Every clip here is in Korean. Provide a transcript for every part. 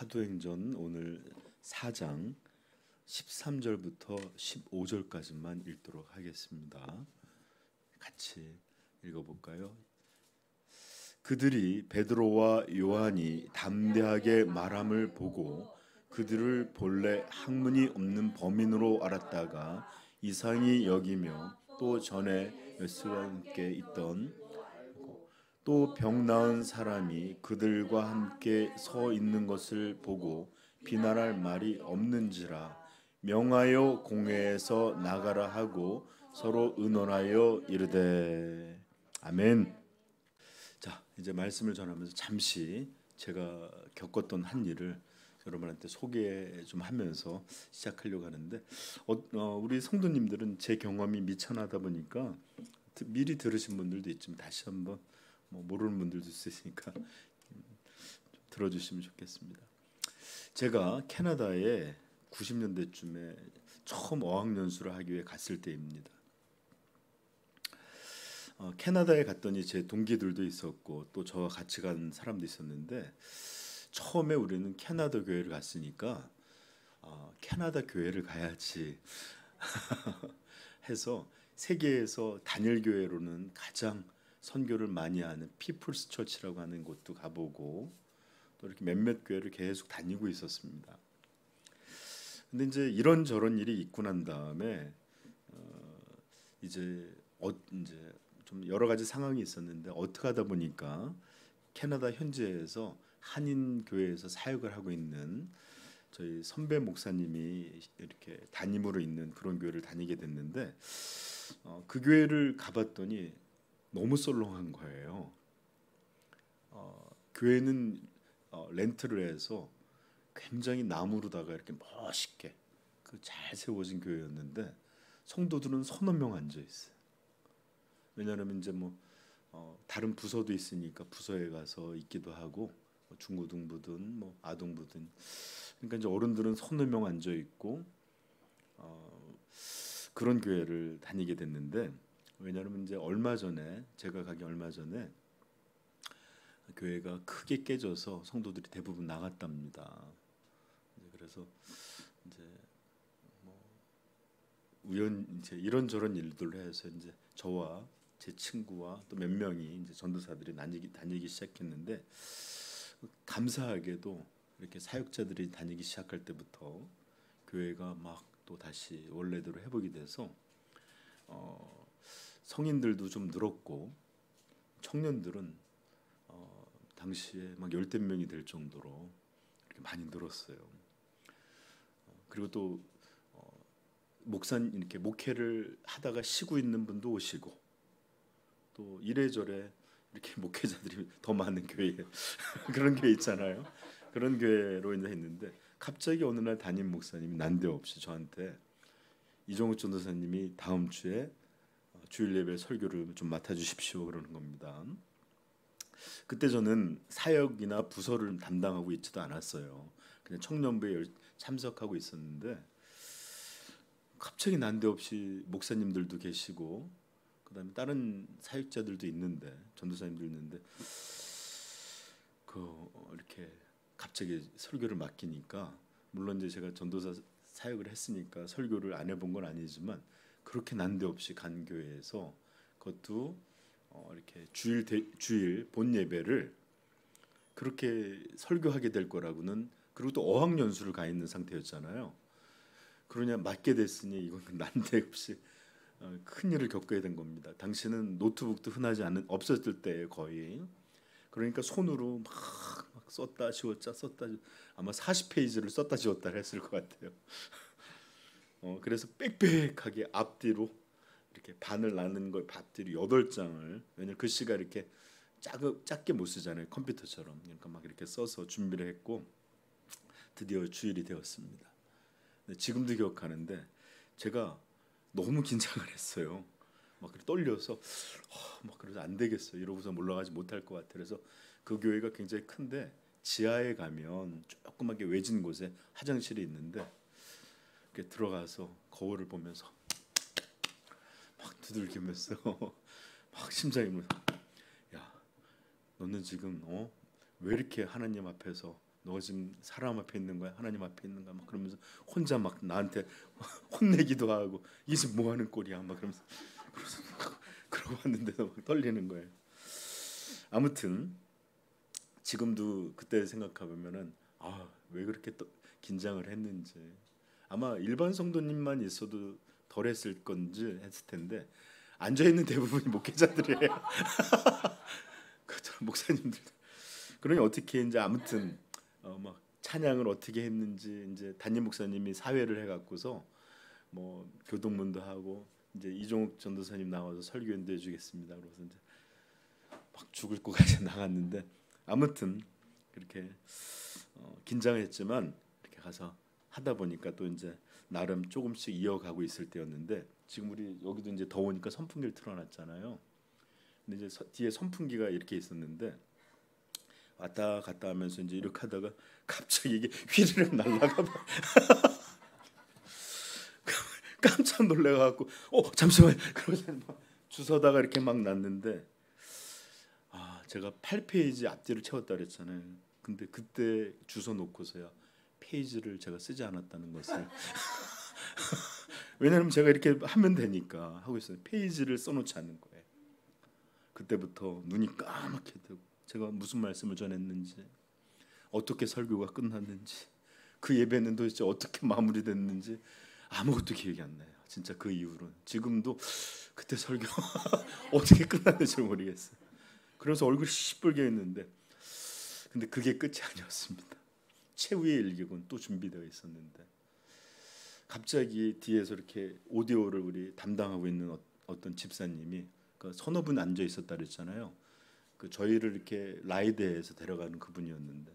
사도행전 오늘 4장 13절부터 15절까지만 읽도록 하겠습니다. 같이 읽어볼까요? 그들이 베드로와 요한이 담대하게 말함을 보고 그들을 본래 학문이 없는 범인으로 알았다가 이상히 여기며 또 전에 예수와 함께 있던 또 병 나은 사람이 그들과 함께 서 있는 것을 보고 비난할 말이 없는지라 명하여 공회에서 나가라 하고 서로 의논하여 이르되 아멘. 자, 이제 말씀을 전하면서 잠시 제가 겪었던 한 일을 여러분한테 소개 좀 하면서 시작하려고 하는데 우리 성도님들은 제 경험이 미천하다 보니까 미리 들으신 분들도 있지만 다시 한번 모르는 분들도 있으니까 좀 들어주시면 좋겠습니다. 제가 캐나다에 90년대쯤에 처음 어학연수를 하기 위해 갔을 때입니다. 캐나다에 갔더니 제 동기들도 있었고 또 저와 같이 간 사람도 있었는데 처음에 우리는 캐나다 교회를 갔으니까 캐나다 교회를 가야지 해서 세계에서 단일 교회로는 가장 선교를 많이 하는 피플스 처치라고 하는 곳도 가보고 또 이렇게 몇몇 교회를 계속 다니고 있었습니다. 근데 이제 이런저런 일이 있고 난 다음에 이제 좀 여러 가지 상황이 있었는데 어떻게 하다 보니까 캐나다 현지에서 한인 교회에서 사역을 하고 있는 저희 선배 목사님이 이렇게 담임으로 있는 그런 교회를 다니게 됐는데 그 교회를 가봤더니 너무 썰렁한 거예요. 교회는 렌트를 해서 굉장히 나무로다가 이렇게 멋있게 잘 세워진 교회였는데 성도들은 서너 명 앉아 있어요. 왜냐하면 이제 다른 부서도 있으니까 부서에 가서 있기도 하고 중고등부든 아동부든 그러니까 이제 어른들은 서너 명 앉아 있고 그런 교회를 다니게 됐는데 왜냐하면 이제 제가 가기 얼마 전에 교회가 크게 깨져서 성도들이 대부분 나갔답니다. 그래서 이제 이제 이런저런 일들로 해서 이제 저와 제 친구와 또 몇 명이 이제 전도사들이 다니기 시작했는데 감사하게도 이렇게 사역자들이 다니기 시작할 때부터 교회가 막 또 다시 원래대로 회복이 돼서 성인들도 좀 늘었고 청년들은 당시에 막 열댓 명이 될 정도로 이렇게 많이 늘었어요. 그리고 또 목사님 이렇게 목회를 하다가 쉬고 있는 분도 오시고 또 이래저래 이렇게 목회자들이 더 많은 교회 그런 교회 있잖아요. 그런 교회로 이제 했는데 갑자기 어느 날 담임 목사님이 난데없이 저한테 이종욱 전도사님이 다음 주에 주일 예배 설교를 좀 맡아주십시오 그러는 겁니다. 그때 저는 사역이나 부서를 담당하고 있지도 않았어요. 그냥 청년부에 참석하고 있었는데 갑자기 난데없이 목사님들도 계시고 그다음에 다른 사역자들도 있는데 전도사님도 있는데 이렇게 갑자기 설교를 맡기니까 물론 이제 제가 전도사 사역을 했으니까 설교를 안 해본 건 아니지만 그렇게 난데없이 간 교회에서 그것도 이렇게 주일 본 예배를 그렇게 설교하게 될 거라고는 그리고 또 어학연수를 가 있는 상태였잖아요. 그러냐 맡게 됐으니 이건 난데없이 큰 일을 겪어야 된 겁니다. 당시는 노트북도 흔하지 없었을 때 거의 그러니까 손으로 막 썼다 지웠다 아마 40페이지를 썼다 지웠다 했을 것 같아요. 그래서 빽빽하게 앞뒤로 이렇게 반을 나눈 걸 앞뒤로 8장을 왜냐면 글씨가 이렇게 작게 못 쓰잖아요. 컴퓨터처럼. 그러니까 막 이렇게 써서 준비를 했고 드디어 주일이 되었습니다. 지금도 기억하는데 제가 너무 긴장을 했어요. 막 떨려서 막 그래서 안 되겠어 이러고서 올라가지 못할 것 같아. 그래서 그 교회가 굉장히 큰데 지하에 가면 조그맣게 외진 곳에 화장실이 있는데 이렇게 들어가서 거울을 보면서 막 두들기면서 막 심장이 야 너는 지금 왜 이렇게 하나님 앞에서 너가 지금 사람 앞에 있는 거야? 하나님 앞에 있는 거야? 막 그러면서 혼자 막 나한테 혼내기도 하고 이게 지금 뭐 하는 꼴이야? 막 그러면서 그러고 왔는데도 막 떨리는 거예요. 아무튼 지금도 그때 생각해 보면은 왜 그렇게 긴장을 했는지 아마 일반 성도님만 있어도 덜 했을 건지 했을 텐데 앉아 있는 대부분이 목회자들이에요. 목사님들. 그러니 어떻게 이제 아무튼 막 찬양을 어떻게 했는지 이제 담임 목사님이 사회를 해갖고서 뭐 교동문도 하고 이제 이종욱 전도사님 나와서 설교인도 해주겠습니다. 그래서 이제 막 죽을 것까지 나갔는데 아무튼 그렇게 긴장했지만 이렇게 가서 하다 보니까 또 이제 나름 조금씩 이어가고 있을 때였는데 지금 우리 여기도 이제 더우니까 선풍기를 틀어놨잖아요. 근데 이제 뒤에 선풍기가 이렇게 있었는데 왔다 갔다 하면서 이제 이렇게 하다가 갑자기 이게 휘르륵 날아가 봐. 깜짝 놀래가지고 잠시만 그러자 막 주워다가 이렇게 막 놨는데 제가 8페이지 앞뒤를 채웠다 그랬잖아요. 근데 그때 주워 놓고서야 페이지를 제가 쓰지 않았다는 것을 왜냐하면 제가 이렇게 하면 되니까 하고 있어요. 페이지를 써놓지 않는 거예요. 그때부터 눈이 까맣게 되고 제가 무슨 말씀을 전했는지 어떻게 설교가 끝났는지 그 예배는 도대체 어떻게 마무리됐는지 아무것도 기억이 안 나요. 진짜 그 이후로는 지금도 그때 설교 어떻게 끝났는지 모르겠어요. 그래서 얼굴이 시뻘게 했는데 근데 그게 끝이 아니었습니다. 최후의 일격은 또 준비되어 있었는데 갑자기 뒤에서 이렇게 오디오를 우리 담당하고 있는 어떤 집사님이 그 서너 분 앉아 있었다 그랬잖아요. 그 저희를 이렇게 라이드에서 데려가는 그분이었는데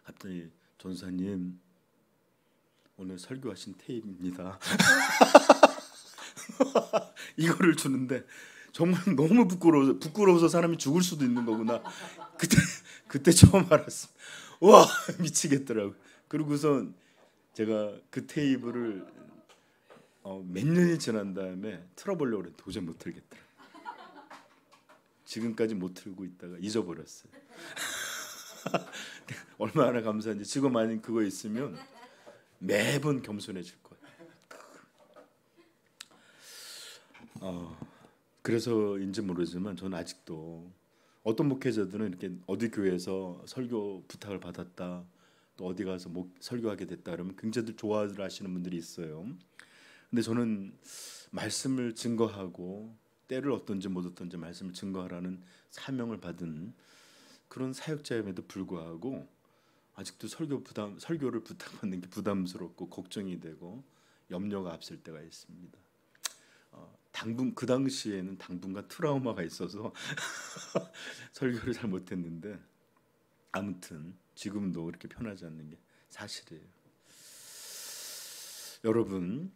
갑자기 전사님 오늘 설교하신 테이프입니다. 이거를 주는데 정말 너무 부끄러워서 사람이 죽을 수도 있는 거구나. 그때 처음 알았어. 와 미치겠더라고. 그리고선 제가 그 테이프를 몇 년이 지난 다음에 틀어보려고 그랬는데 도저히 못 틀겠더라. 지금까지 못 틀고 있다가 잊어버렸어요. 얼마나 감사한지. 지금 만약 그거 있으면 매번 겸손해질 거예요. 그래서인지 모르지만 저는 아직도 어떤 목회자들은 이렇게 어디 교회에서 설교 부탁을 받았다, 또 어디 가서 설교하게 됐다 그러면 굉장히 좋아를 하시는 분들이 있어요. 근데 저는 말씀을 증거하고 때를 어떤지 못 어떤지 말씀을 증거하라는 사명을 받은 그런 사역자임에도 불구하고 아직도 설교를 부탁받는 게 부담스럽고 걱정이 되고 염려가 앞설 때가 있습니다. 그 당시에는 당분간 트라우마가 있어서 설교를 잘 못했는데 아무튼 지금도 그렇게 편하지 않는 게 사실이에요. 여러분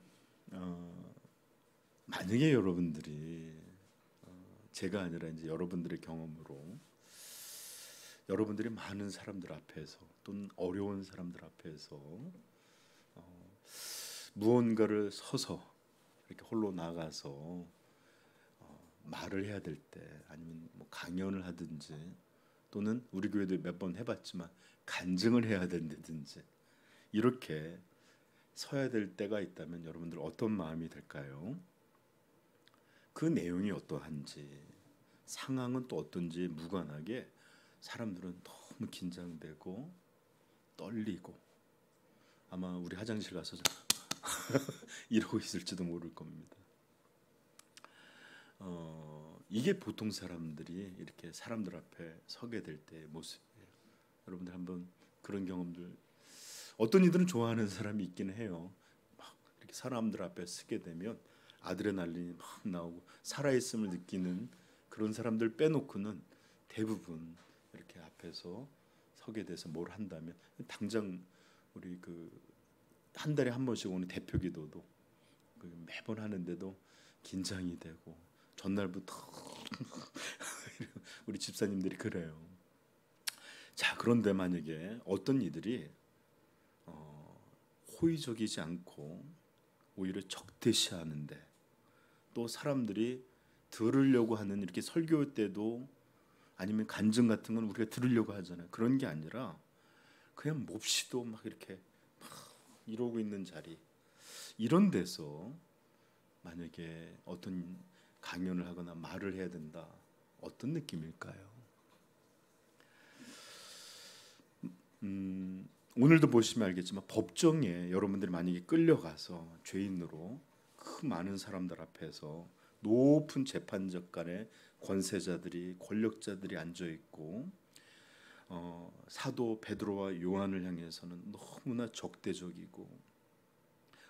만약에 여러분들이 제가 아니라 이제 여러분들의 경험으로 여러분들이 많은 사람들 앞에서 또는 어려운 사람들 앞에서 무언가를 서서 이렇게 홀로 나가서 말을 해야 될 때 아니면 뭐 강연을 하든지 또는 우리 교회도 몇 번 해봤지만 간증을 해야 된다든지 이렇게 서야 될 때가 있다면 여러분들 어떤 마음이 들까요? 그 내용이 어떠한지 상황은 또 어떤지 무관하게 사람들은 너무 긴장되고 떨리고 아마 우리 화장실 가서 이러고 있을지도 모를 겁니다. 이게 보통 사람들이 이렇게 사람들 앞에 서게 될 때의 모습이에요. 여러분들 한번 그런 경험들 어떤 이들은 좋아하는 사람이 있긴 해요. 막 이렇게 사람들 앞에 서게 되면 아드레날린이 막 나오고 살아있음을 느끼는 그런 사람들 빼놓고는 대부분 이렇게 앞에서 서게 돼서 뭘 한다면 당장 우리 한 달에 한 번씩 오는 대표 기도도 매번 하는데도 긴장이 되고 전날부터 우리 집사님들이 그래요. 자, 그런데 만약에 어떤 이들이 호의적이지 않고 오히려 적대시하는데 또 사람들이 들으려고 하는 이렇게 설교 때도 아니면 간증 같은 건 우리가 들으려고 하잖아요. 그런 게 아니라 그냥 몹시도 막 이렇게 막 이러고 있는 자리, 이런 데서 만약에 어떤 강연을 하거나 말을 해야 된다, 어떤 느낌일까요? 오늘도 보시면 알겠지만 법정에 여러분들이 만약에 끌려가서 죄인으로 그 많은 사람들 앞에서 높은 재판장간에 권세자들이, 권력자들이 앉아 있고 사도 베드로와 요한을 향해서는 너무나 적대적이고,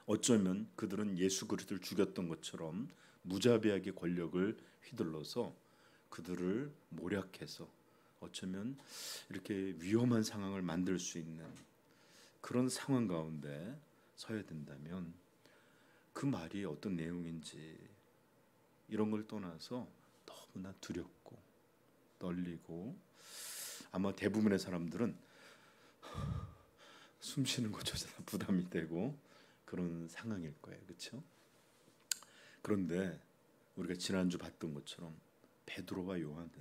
어쩌면 그들은 예수 그리스도를 죽였던 것처럼 무자비하게 권력을 휘둘러서 그들을 모략해서 어쩌면 이렇게 위험한 상황을 만들 수 있는 그런 상황 가운데 서야 된다면, 그 말이 어떤 내용인지 이런 걸 떠나서 너무나 두렵고 떨리고, 아마 대부분의 사람들은 숨 쉬는 것조차 부담이 되고 그런 상황일 거예요. 그렇죠? 그런데 우리가 지난주 봤던 것처럼 베드로와 요한은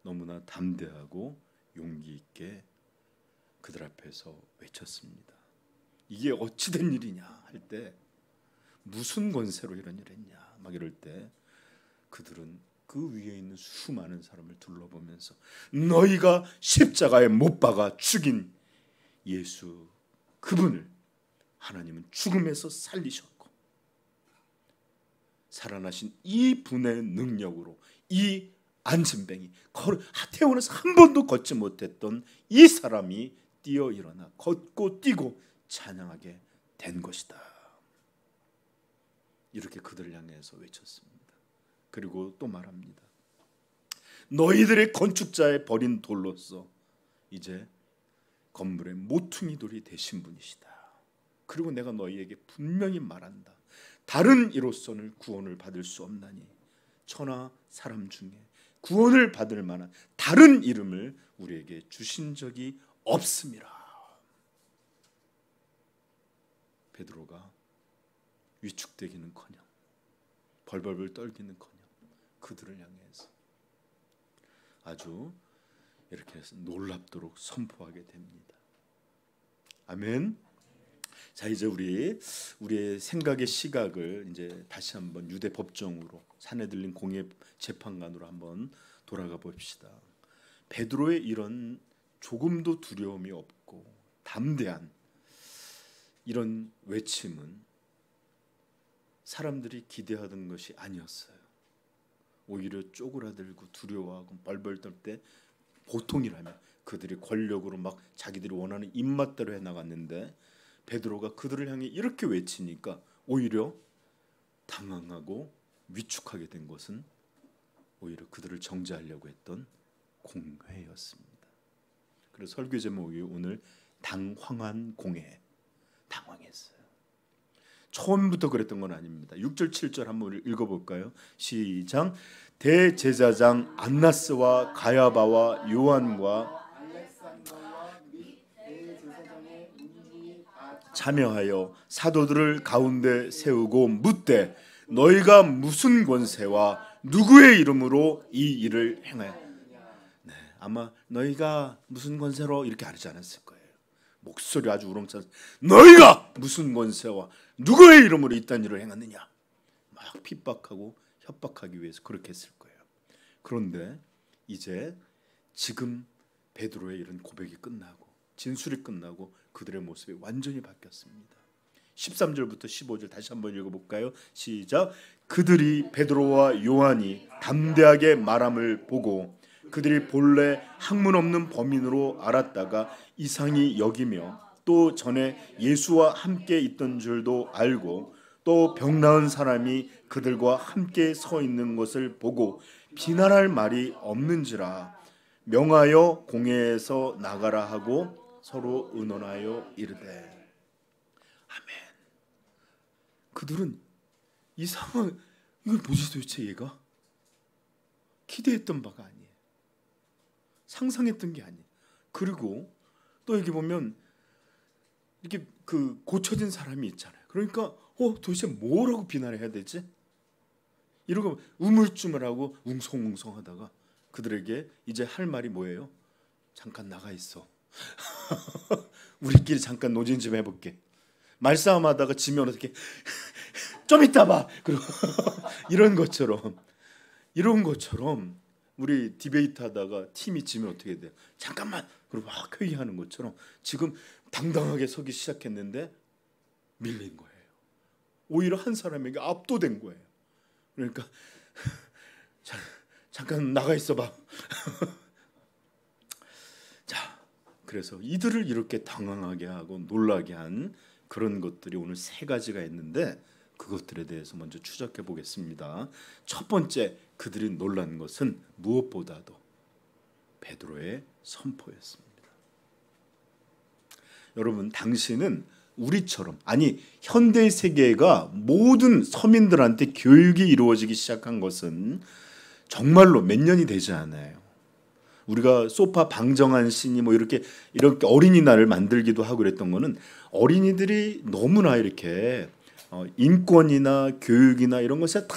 너무나 담대하고 용기 있게 그들 앞에서 외쳤습니다. 이게 어찌된 일이냐 할 때, 무슨 권세로 이런 일을 했냐 막 이럴 때, 그들은 그 위에 있는 수많은 사람을 둘러보면서 너희가 십자가에 못 박아 죽인 예수, 그분을 하나님은 죽음에서 살리셨고, 살아나신 이 분의 능력으로 이 안진뱅이, 태어나서 한 번도 걷지 못했던 이 사람이 뛰어 일어나 걷고 뛰고 찬양하게 된 것이다. 이렇게 그들을 향해서 외쳤습니다. 그리고 또 말합니다. 너희들의 건축자의 버린 돌로서 이제 건물의 모퉁이 돌이 되신 분이시다. 그리고 내가 너희에게 분명히 말한다. 다른 이로서는 구원을 받을 수 없나니 천하 사람 중에 구원을 받을 만한 다른 이름을 우리에게 주신 적이 없음이라. 베드로가 위축되기는커녕 벌벌벌 떨기는커녕 그들을 향해서 아주 이렇게 해서 놀랍도록 선포하게 됩니다. 아멘. 자, 이제 우리의 생각의 시각을 이제 다시 한번 유대 법정으로, 사내들린 공예 재판관으로 한번 돌아가 봅시다. 베드로의 이런 조금도 두려움이 없고 담대한 이런 외침은 사람들이 기대하던 것이 아니었어요. 오히려 쪼그라들고 두려워하고 벌벌 떨 때 보통이라면 그들이 권력으로 막 자기들이 원하는 입맛대로 해나갔는데, 베드로가 그들을 향해 이렇게 외치니까 오히려 당황하고 위축하게 된 것은 오히려 그들을 정죄하려고 했던 공회였습니다. 그래서 설교 제목이 오늘 당황한 공회, 당황했어요. 처음부터 그랬던 건 아닙니다. 6절 7절 한번 읽어볼까요? 시작. 대제사장 안나스와 가야바와 요한과 참여하여 사도들을 가운데 세우고 묻되 너희가 무슨 권세와 누구의 이름으로 이 일을 행하여? 네, 아마 너희가 무슨 권세로 이렇게 하지 않았을 거예요. 목소리 아주 우렁차서 너희가 무슨 권세와 누구의 이름으로 이딴 일을 행하느냐, 막 핍박하고 협박하기 위해서 그렇게 했을 거예요. 그런데 이제 지금 베드로의 이런 고백이 끝나고 진술이 끝나고 그들의 모습이 완전히 바뀌었습니다. 13절부터 15절 다시 한번 읽어볼까요? 시작. 그들이 베드로와 요한이 담대하게 말함을 보고 그들이 본래 학문 없는 범인으로 알았다가 이상히 여기며 또 전에 예수와 함께 있던 줄도 알고 또 병 나은 사람이 그들과 함께 서 있는 것을 보고 비난할 말이 없는지라 명하여 공회에서 나가라 하고 서로 의논하여 이르되. 아멘. 그들은 이 상황, 이걸 뭐지 도대체, 얘가 기대했던 바가 아니에요. 상상했던 게 아니에요. 그리고 또 여기 보면 이렇게 그 고쳐진 사람이 있잖아요. 그러니까 도대체 뭐라고 비난을 해야 되지? 이러고 우물쭈물하고 웅성웅성하다가 그들에게 이제 할 말이 뭐예요? 잠깐 나가 있어. 우리끼리 잠깐 노진 좀 해볼게. 말싸움하다가 지면 어떻게 좀 이따 봐. 그리고 이런 것처럼 우리 디베이트 하다가 팀이 지면 어떻게 돼요? 잠깐만. 그리고 막 회의하는 것처럼 지금 당당하게 서기 시작했는데 밀린 거예요. 오히려 한 사람에게 압도된 거예요. 그러니까 잠깐 나가 있어봐. 자, 그래서 이들을 이렇게 당황하게 하고 놀라게 한 그런 것들이 오늘 세 가지가 있는데 그것들에 대해서 먼저 추적해 보겠습니다. 첫 번째, 그들이 놀란 것은 무엇보다도 베드로의 선포였습니다. 여러분, 당시는 우리처럼, 아니 현대 세계가 모든 서민들한테 교육이 이루어지기 시작한 것은 정말로 몇 년이 되지 않아요. 우리가 소파 방정환 씨니 뭐 이렇게 어린이날을 만들기도 하고 그랬던 거는 어린이들이 너무나 이렇게 인권이나 교육이나 이런 것에 다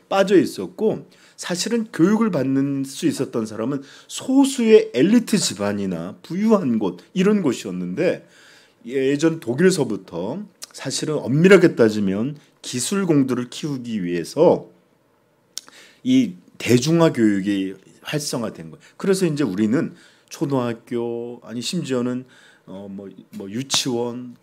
빠져 있었고, 사실은 교육을 받는 수 있었던 사람은 소수의 엘리트 집안이나 부유한 곳 이런 곳이었는데, 예전 독일서부터 사실은 엄밀하게 따지면 기술공들을 키우기 위해서 이 대중화 교육이 활성화된 거예요. 그래서 이제 우리는 초등학교, 아니 심지어는 뭐 유치원,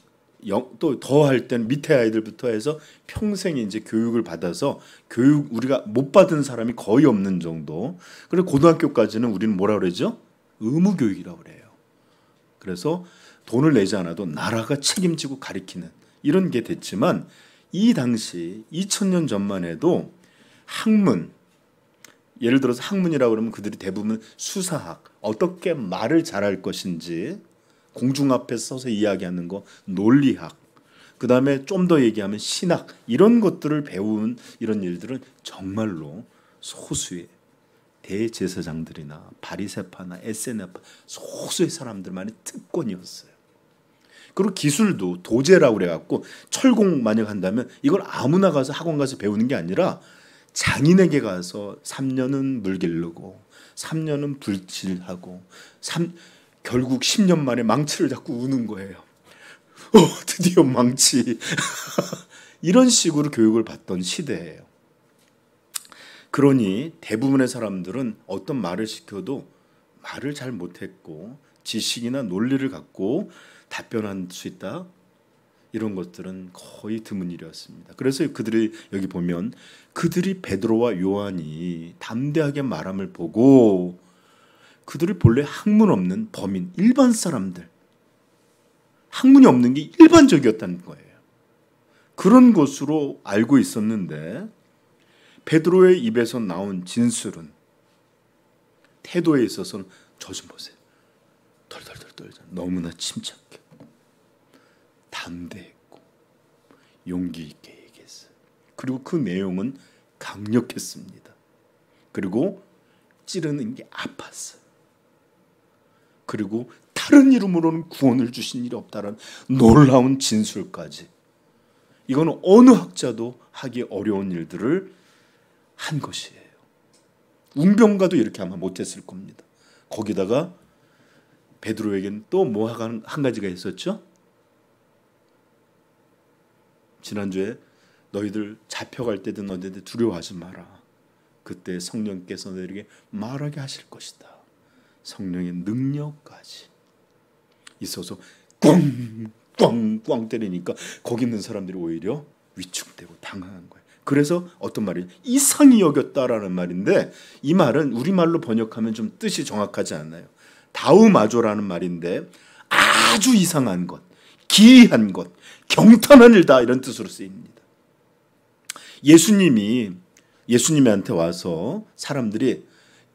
또 더 할 때는 밑에 아이들부터 해서 평생 이제 교육을 받아서 교육 우리가 못 받은 사람이 거의 없는 정도. 그리고 고등학교까지는 우리는 뭐라 그러죠? 의무 교육이라고 그래요. 그래서 돈을 내지 않아도 나라가 책임지고 가리키는 이런 게 됐지만, 이 당시 2000년 전만 해도 학문, 예를 들어서 학문이라고 그러면 그들이 대부분 수사학, 어떻게 말을 잘할 것인지 공중 앞에 서서 이야기하는 거, 논리학, 그 다음에 좀 더 얘기하면 신학, 이런 것들을 배운 이런 일들은 정말로 소수의 대제사장들이나 바리새파나 에세나파 소수의 사람들만의 특권이었어요. 그리고 기술도 도제라고 그래갖고 철공 만약 한다면 이걸 아무나 가서 학원 가서 배우는 게 아니라 장인에게 가서 3년은 물 기르고 3년은 불질하고 결국 10년 만에 망치를 잡고 우는 거예요. 드디어 망치. 이런 식으로 교육을 받던 시대예요. 그러니 대부분의 사람들은 어떤 말을 시켜도 말을 잘 못했고 지식이나 논리를 갖고 답변할 수 있다, 이런 것들은 거의 드문 일이었습니다. 그래서 그들이 여기 보면 그들이 베드로와 요한이 담대하게 말함을 보고, 그들이 본래 학문 없는 범인, 일반 사람들, 학문이 없는 게 일반적이었다는 거예요. 그런 것으로 알고 있었는데 베드로의 입에서 나온 진술은 태도에 있어서는 저 좀 보세요. 덜덜덜 떨잖아. 너무나 침착해, 담대했고 용기 있게 얘기했어요. 그리고 그 내용은 강력했습니다. 그리고 찌르는 게 아팠어요. 그리고 다른 이름으로는 구원을 주신 일이 없다는 놀라운 진술까지. 이거는 어느 학자도 하기 어려운 일들을 한 것이에요. 웅병가도 이렇게 아마 못했을 겁니다. 거기다가 베드로에게는 또 뭐 한 가지가 있었죠? 지난주에 너희들 잡혀갈 때든 어디든 두려워하지 마라. 그때 성령께서 너희에게 말하게 하실 것이다. 성령의 능력까지 있어서 꽝꽝꽝 때리니까 거기 있는 사람들이 오히려 위축되고 당황한 거예요. 그래서 어떤 말이 이상히 여겼다라는 말인데, 이 말은 우리말로 번역하면 좀 뜻이 정확하지 않아요. 다우마조라는 말인데 아주 이상한 것, 기이한 것, 경탄한 일다, 이런 뜻으로 쓰입니다. 예수님한테 와서 사람들이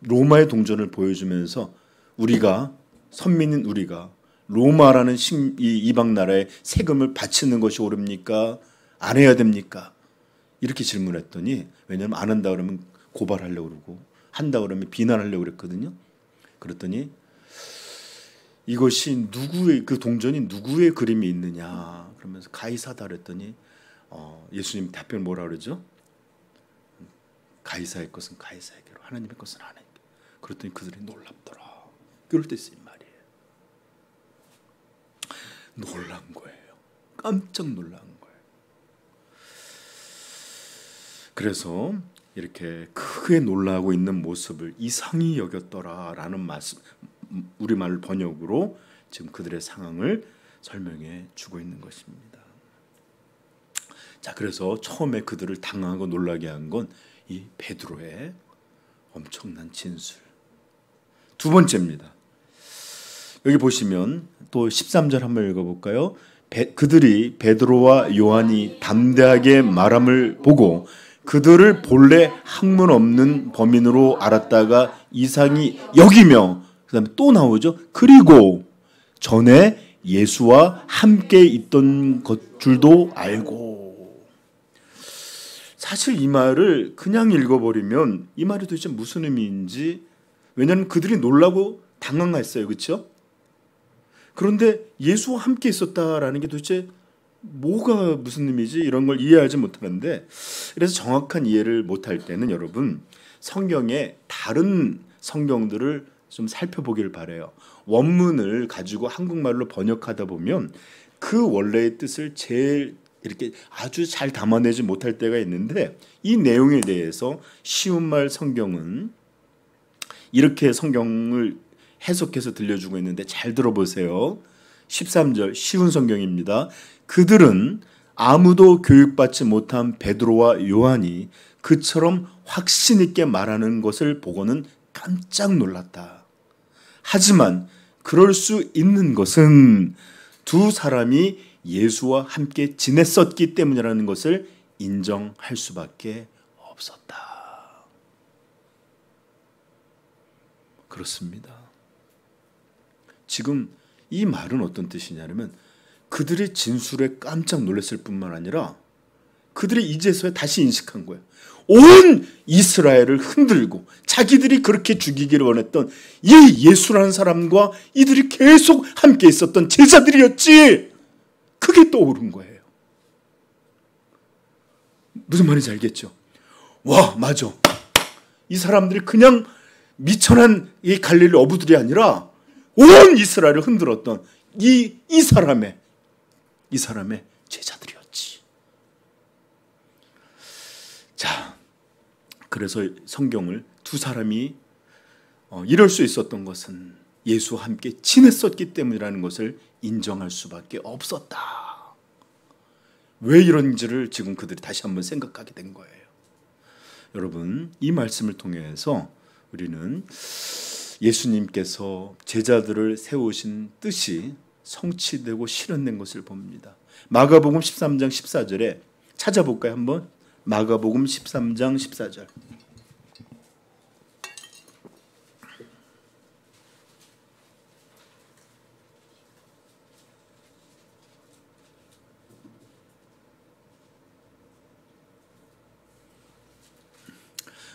로마의 동전을 보여주면서 우리가, 선민인 우리가 로마라는 이 이방 나라에 세금을 바치는 것이 옳습니까? 안 해야 됩니까? 이렇게 질문했더니, 왜냐하면 안 한다 그러면 고발하려고 그러고 한다 그러면 비난하려고 그랬거든요. 그랬더니 이것이 누구의, 그 동전이 누구의 그림이 있느냐 그러면서 가이사다 그랬더니 예수님 답변 뭐라 그러죠? 가이사의 것은 가이사에게로, 하나님의 것은 하나님께. 그랬더니 그들이 놀랍더라. 그럴 때 쓰인 말이에요. 놀란 거예요. 깜짝 놀란 거예요. 그래서 이렇게 크게 놀라고 있는 모습을 이상히 여겼더라라는 말씀, 우리말 번역으로 지금 그들의 상황을 설명해 주고 있는 것입니다. 자, 그래서 처음에 그들을 당하고 놀라게 한 건 이 베드로의 엄청난 진술. 두 번째입니다. 여기 보시면 또 13절 한번 읽어볼까요? 그들이 베드로와 요한이 담대하게 말함을 보고 그들을 본래 학문 없는 범인으로 알았다가 이상히 여기며, 그 다음에 또 나오죠. 그리고 전에 예수와 함께 있던 것 줄도 알고. 사실 이 말을 그냥 읽어버리면 이 말이 도대체 무슨 의미인지, 왜냐하면 그들이 놀라고 당황했어요. 그렇죠? 그런데 예수와 함께 있었다라는 게 도대체 뭐가 무슨 의미지? 이런 걸 이해하지 못하는데, 그래서 정확한 이해를 못할 때는 여러분 성경의 다른 성경들을 좀 살펴보길 바래요. 원문을 가지고 한국말로 번역하다 보면 그 원래의 뜻을 제일 이렇게 아주 잘 담아내지 못할 때가 있는데, 이 내용에 대해서 쉬운 말 성경은 이렇게 성경을 해석해서 들려주고 있는데 잘 들어보세요. 13절 쉬운 성경입니다. 그들은 아무도 교육받지 못한 베드로와 요한이 그처럼 확신 있게 말하는 것을 보고는 깜짝 놀랐다. 하지만 그럴 수 있는 것은 두 사람이 예수와 함께 지냈었기 때문이라는 것을 인정할 수밖에 없었다. 그렇습니다. 지금 이 말은 어떤 뜻이냐면 그들의 진술에 깜짝 놀랐을 뿐만 아니라 그들이 이제서야 다시 인식한 거예요. 온 이스라엘을 흔들고 자기들이 그렇게 죽이기를 원했던 이 예수라는 사람과 이들이 계속 함께 있었던 제자들이었지. 그게 떠오른 거예요. 무슨 말인지 알겠죠? 와, 맞아. 이 사람들이 그냥 미천한 이 갈릴리 어부들이 아니라 온 이스라엘을 흔들었던 이 사람의 제자들이었지. 자, 그래서 성경을 두 사람이 이럴 수 있었던 것은 예수와 함께 지냈었기 때문이라는 것을 인정할 수밖에 없었다. 왜 이런지를 지금 그들이 다시 한번 생각하게 된 거예요. 여러분, 이 말씀을 통해서 우리는 예수님께서 제자들을 세우신 뜻이 성취되고 실현된 것을 봅니다. 마가복음 13장 14절에 찾아볼까요? 한번 마가복음 13장 14절.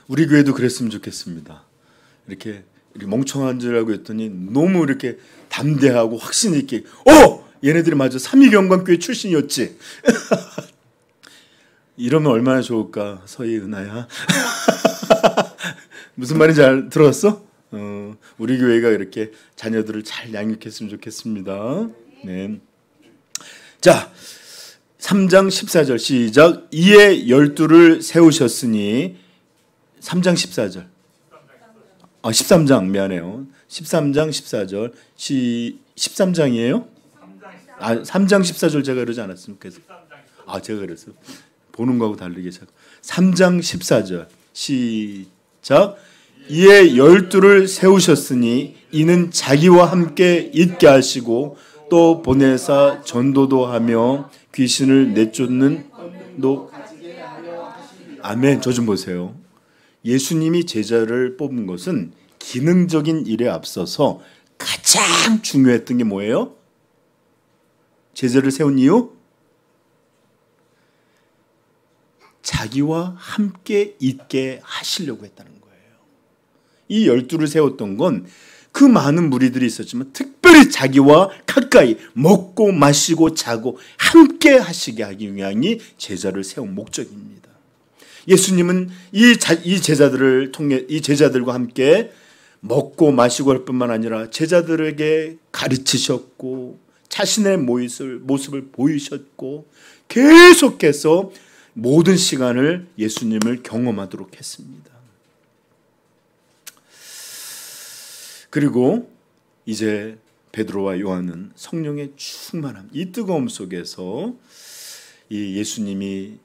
우리 교회도 그랬으면 좋겠습니다. 이렇게 멍청한 줄 알고 했더니 너무 이렇게 담대하고 확신 있게 얘네들이 맞아 삼위경관교회 출신이었지. 이러면 얼마나 좋을까. 서희 은하야. 무슨 말인지 잘 들었어? 우리 교회가 이렇게 자녀들을 잘 양육했으면 좋겠습니다. 네. 자, 3장 14절 시작. 이에 12를 세우셨으니 3장 14절. 13장 미안해요. 13장 14절. 13장이에요? 3장 14절 제가 그러지 않았습니까? 제가 그랬어요. 보는 거하고 다르게. 3장 14절 시작. 이에 12를 세우셨으니 이는 자기와 함께 있게 하시고 또 보내사 전도도 하며 귀신을 내쫓는 아멘. 저 좀 보세요. 예수님이 제자를 뽑은 것은 기능적인 일에 앞서서 가장 중요했던 게 뭐예요? 제자를 세운 이유? 자기와 함께 있게 하시려고 했다는 거예요. 이 12를 세웠던 건 그 많은 무리들이 있었지만 특별히 자기와 가까이 먹고 마시고 자고 함께 하시게 하기 위함이 제자를 세운 목적입니다. 예수님은 이 제자들을 통해 이 제자들과 함께 먹고 마시고 할 뿐만 아니라 제자들에게 가르치셨고 자신의 모습을 보이셨고 계속해서 모든 시간을 예수님을 경험하도록 했습니다. 그리고 이제 베드로와 요한은 성령의 충만함, 이 뜨거움 속에서 이 예수님이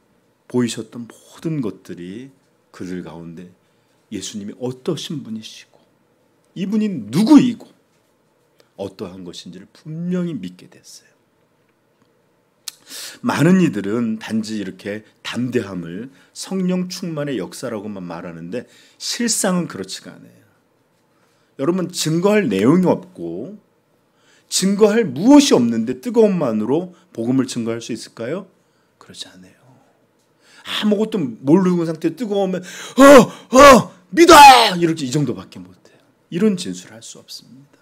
보이셨던 모든 것들이 그들 가운데 예수님이 어떠신 분이시고 이분이 누구이고 어떠한 것인지를 분명히 믿게 됐어요. 많은 이들은 단지 이렇게 담대함을 성령 충만의 역사라고만 말하는데 실상은 그렇지가 않아요. 여러분, 증거할 내용이 없고 증거할 무엇이 없는데 뜨거움만으로 복음을 증거할 수 있을까요? 그렇지 않아요. 아무것도 모르는 상태에 뜨거우면 믿어! 이렇게 이 정도밖에 못해요. 이런 진술을 할 수 없습니다.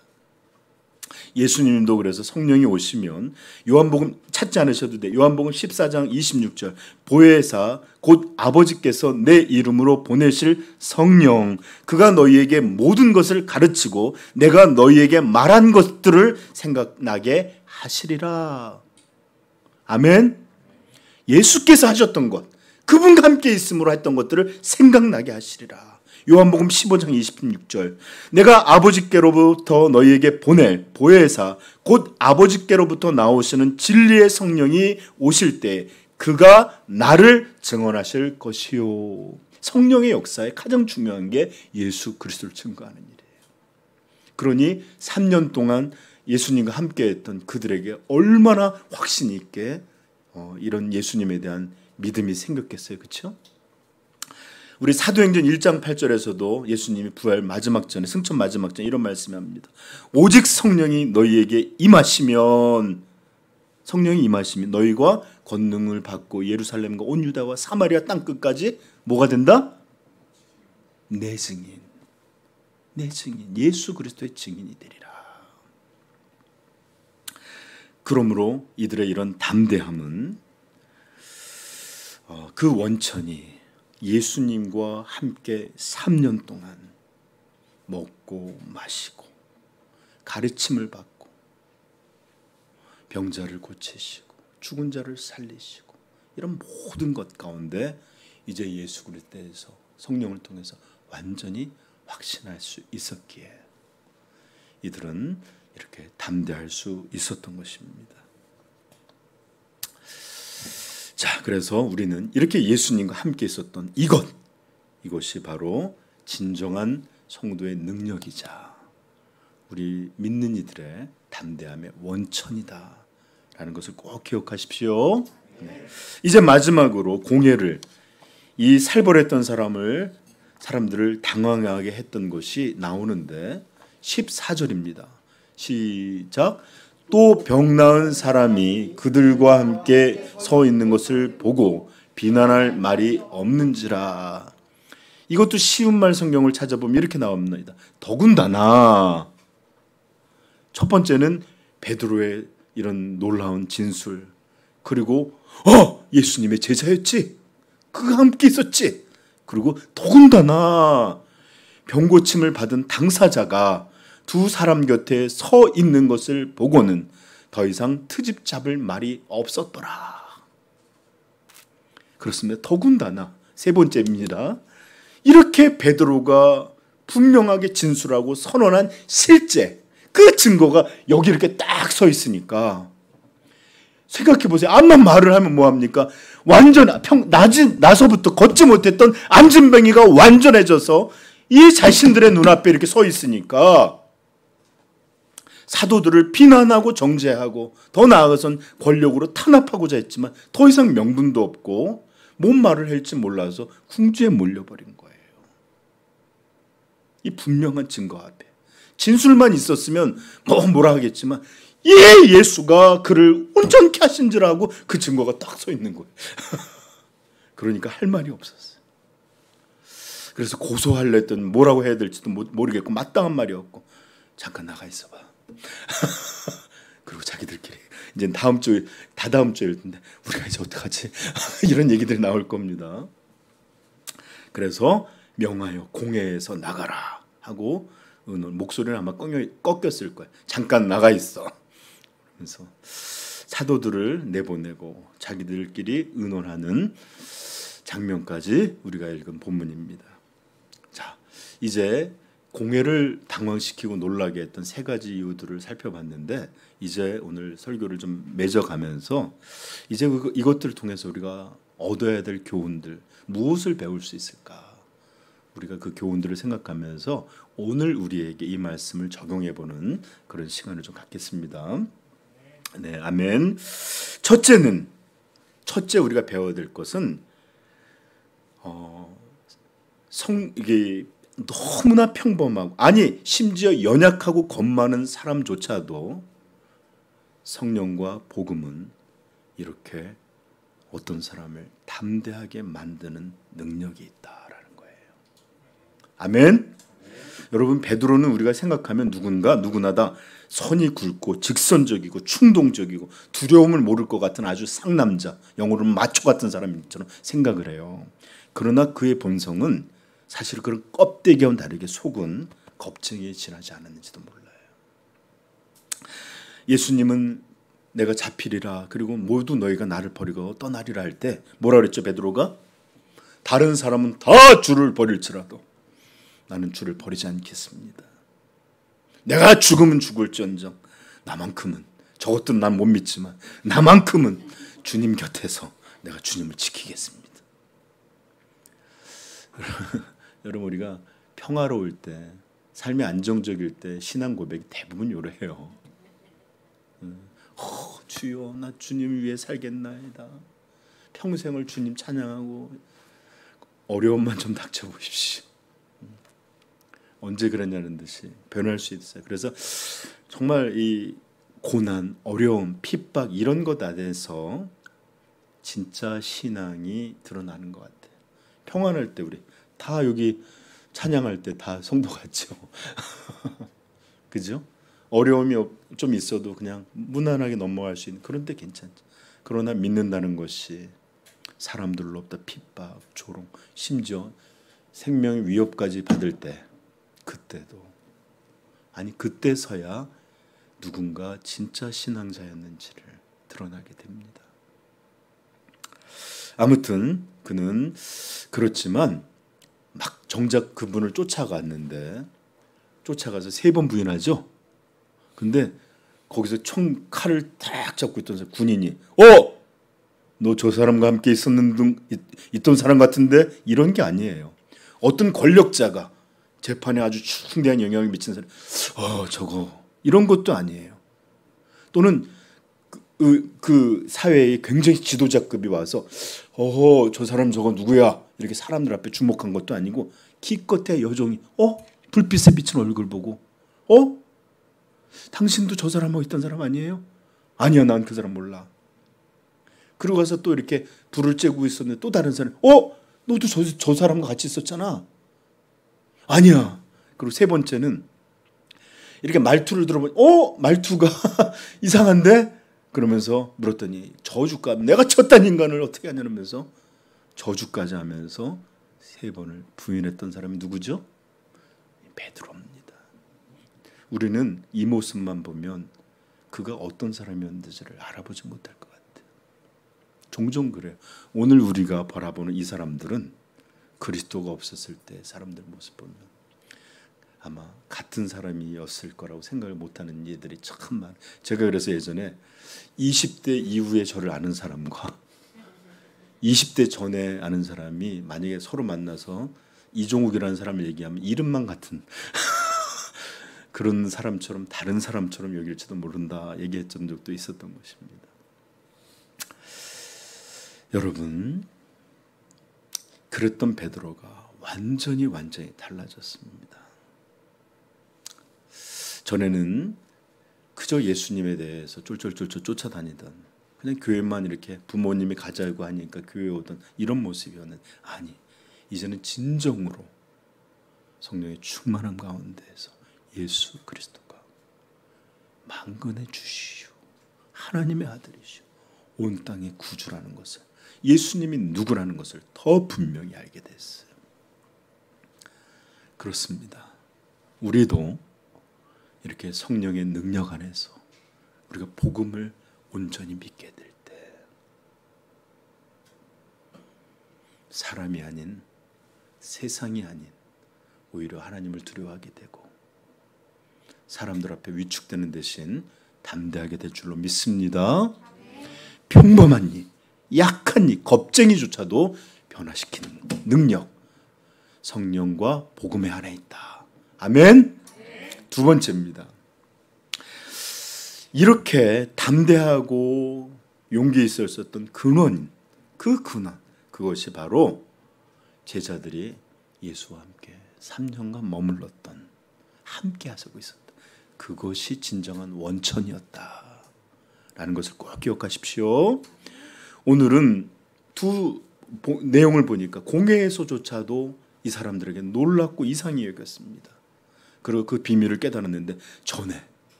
예수님도 그래서 성령이 오시면 요한복음 찾지 않으셔도 돼. 요한복음 14장 26절 보혜사 곧 아버지께서 내 이름으로 보내실 성령 그가 너희에게 모든 것을 가르치고 내가 너희에게 말한 것들을 생각나게 하시리라. 아멘. 예수께서 하셨던 것, 그분과 함께 있음으로 했던 것들을 생각나게 하시리라. 요한복음 15장 26절 내가 아버지께로부터 너희에게 보낼 보혜사 곧 아버지께로부터 나오시는 진리의 성령이 오실 때 그가 나를 증언하실 것이요. 성령의 역사에 가장 중요한 게 예수 그리스도를 증거하는 일이에요. 그러니 3년 동안 예수님과 함께했던 그들에게 얼마나 확신 있게 이런 예수님에 대한 믿음이 생겼겠어요. 그렇죠? 우리 사도행전 1장 8절에서도 예수님이 부활 마지막 전에 승천 마지막 전에 이런 말씀을 합니다. 오직 성령이 너희에게 임하시면 너희가 권능을 받고 예루살렘과 온 유다와 사마리아 땅끝까지 뭐가 된다? 내 증인 예수 그리스도의 증인이 되리라. 그러므로 이들의 이런 담대함은 그 원천이 예수님과 함께 3년 동안 먹고 마시고 가르침을 받고 병자를 고치시고 죽은 자를 살리시고 이런 모든 것 가운데 이제 예수 그리스도에서 성령을 통해서 완전히 확신할 수 있었기에 이들은 이렇게 담대할 수 있었던 것입니다. 자, 그래서 우리는 이렇게 예수님과 함께 있었던 이것이 바로 진정한 성도의 능력이자 우리 믿는 이들의 담대함의 원천이다 라는 것을 꼭 기억하십시오. 네. 이제 마지막으로 공예를 이 살벌했던 사람들을 당황하게 했던 것이 나오는데 14절입니다. 시작. 또 병 나은 사람이 그들과 함께 서 있는 것을 보고 비난할 말이 없는지라. 이것도 쉬운 말 성경을 찾아보면 이렇게 나옵니다. 더군다나 첫 번째는 베드로의 이런 놀라운 진술, 그리고 예수님의 제자였지, 그가 함께 있었지, 그리고 더군다나 병 고침을 받은 당사자가 두 사람 곁에 서 있는 것을 보고는 더 이상 트집 잡을 말이 없었더라. 그렇습니다. 더군다나 세 번째입니다. 이렇게 베드로가 분명하게 진술하고 선언한 실제 그 증거가 여기 이렇게 딱 서 있으니까 생각해 보세요. 암만 말을 하면 뭐합니까? 완전 나서부터 걷지 못했던 안진뱅이가 완전해져서 이 자신들의 눈앞에 이렇게 서 있으니까 사도들을 비난하고 정죄하고 더 나아가선 권력으로 탄압하고자 했지만 더 이상 명분도 없고 뭔 말을 할지 몰라서 궁지에 몰려버린 거예요. 이 분명한 증거 앞에 진술만 있었으면 뭐라 하겠지만 예수가 그를 온전케 하신 줄 알고 그 증거가 딱 서 있는 거예요. 그러니까 할 말이 없었어요. 그래서 고소하려 했더니 뭐라고 해야 될지도 모르겠고 마땅한 말이 없고 잠깐 나가 있어봐. 그리고 자기들끼리 이제 다다음 주일 텐데 우리가 이제 어떡하지? 이런 얘기들이 나올 겁니다. 그래서 명하여 공회에서 나가라 하고 목소리는 아마 꺾였을 거예요. 잠깐 나가 있어. 그래서 사도들을 내보내고 자기들끼리 의논하는 장면까지 우리가 읽은 본문입니다. 자, 이제 공회를 당황시키고 놀라게 했던 세 가지 이유들을 살펴봤는데 이제 오늘 설교를 좀 맺어가면서 이제 이것들을 통해서 우리가 얻어야 될 교훈들, 무엇을 배울 수 있을까? 우리가 그 교훈들을 생각하면서 오늘 우리에게 이 말씀을 적용해보는 그런 시간을 좀 갖겠습니다. 네, 아멘. 첫째 우리가 배워야 될 것은 이게 너무나 평범하고, 아니 심지어 연약하고 겁 많은 사람조차도 성령과 복음은 이렇게 어떤 사람을 담대하게 만드는 능력이 있다라는 거예요. 아멘. 여러분, 베드로는 우리가 생각하면 누구나 다 선이 굵고 직선적이고 충동적이고 두려움을 모를 것 같은 아주 상남자, 영어로는 마초 같은 사람처럼 생각을 해요. 그러나 그의 본성은 사실 그런 껍데기와는 다르게 속은 겁쟁이에 지나지 않았는지도 몰라요. 예수님은 내가 잡히리라, 그리고 모두 너희가 나를 버리고 떠나리라 할 때 뭐라 그랬죠? 베드로가 다른 사람은 다 주를 버릴지라도 나는 주를 버리지 않겠습니다. 내가 죽으면 죽을지언정 나만큼은, 저것들은 난 못 믿지만 나만큼은 주님 곁에서 내가 주님을 지키겠습니다. 여러분, 우리가 평화로울 때, 삶이 안정적일 때 신앙 고백이 대부분 요래요. 주여, 나 주님 위해 살겠나이다. 평생을 주님 찬양하고 어려움만 좀 닥쳐보십시오. 언제 그랬냐는 듯이 변할 수 있어요. 그래서 정말 이 고난, 어려움, 핍박 이런 것 안에서 진짜 신앙이 드러나는 것 같아요. 평안할 때 우리 다 여기 찬양할 때 다 성도 같죠. 그죠? 어려움이 좀 있어도 그냥 무난하게 넘어갈 수 있는 그런 때 괜찮죠. 그러나 믿는다는 것이 사람들로부터 핍박, 조롱, 심지어 생명의 위협까지 받을 때, 그때서야 누군가 진짜 신앙자였는지를 드러나게 됩니다. 아무튼 그는 그렇지만 막 정작 그분을 쫓아가서 3번 부인하죠. 근데 거기서 칼을 딱 잡고 있던 군인이 너 저 사람과 함께 있던 사람 같은데, 이런 게 아니에요. 어떤 권력자가 재판에 아주 중대한 영향을 미친 사람, 저거 이런 것도 아니에요. 또는 그 사회의 굉장히 지도자급이 와서 저 사람 저거 누구야? 이렇게 사람들 앞에 주목한 것도 아니고, 기껏해 여종이 불빛에 비친 얼굴 보고 당신도 저 사람하고 있던 사람 아니에요? 아니야, 난 그 사람 몰라. 그러고 가서 또 이렇게 불을 쬐고 있었는데 또 다른 사람, 너도 저 사람과 같이 있었잖아. 아니야. 그리고 세 번째는 이렇게 말투를 들어보니 말투가 이상한데? 그러면서 물었더니 저주까지, 내가 쳤단 인간을 어떻게 하냐면서 저주까지 하면서 3번을 부인했던 사람이 누구죠? 베드로입니다. 우리는 이 모습만 보면 그가 어떤 사람이었는지를 알아보지 못할 것 같아요. 종종 그래요. 오늘 우리가 바라보는 이 사람들은 그리스도가 없었을 때 사람들 모습 보면 아마 같은 사람이었을 거라고 생각을 못하는 이들이 참 많아요. 제가 그래서 예전에 20대 이후에 저를 아는 사람과 20대 전에 아는 사람이 만약에 서로 만나서 이종욱이라는 사람을 얘기하면 이름만 같은 그런 사람처럼, 다른 사람처럼 여길지도 모른다 얘기했던 적도 있었던 것입니다. 여러분, 그랬던 베드로가 완전히 달라졌습니다. 전에는 그저 예수님에 대해서 쫄쫄쫄쫄 쫓아다니던, 그냥 교회만 이렇게 부모님이 가자고 하니까 교회 오던 이런 모습이었는데, 아니, 이제는 진정으로 성령의 충만한 가운데에서 예수 그리스도가 만군의 주시오, 하나님의 아들이시오, 온 땅의 구주라는 것을, 예수님이 누구라는 것을 더 분명히 알게 됐어요. 그렇습니다. 우리도 이렇게 성령의 능력 안에서 우리가 복음을 온전히 믿게 될 때 사람이 아닌, 세상이 아닌 오히려 하나님을 두려워하게 되고 사람들 앞에 위축되는 대신 담대하게 될 줄로 믿습니다. 평범한 일, 약한 일, 겁쟁이조차도 변화시키는 능력, 성령과 복음의 안에 있다. 아멘. 두 번째입니다. 이렇게 담대하고 용기 있을 수 있었던 근원, 그것이 바로 제자들이 예수와 함께 3년간 머물렀던, 함께 하고 있었다. 그것이 진정한 원천이었다라는 것을 꼭 기억하십시오. 오늘은 두 내용을 보니까 공회에서조차도 이 사람들에게 놀랍고 이상히 여겼습니다. 그리고 그 비밀을 깨달았는데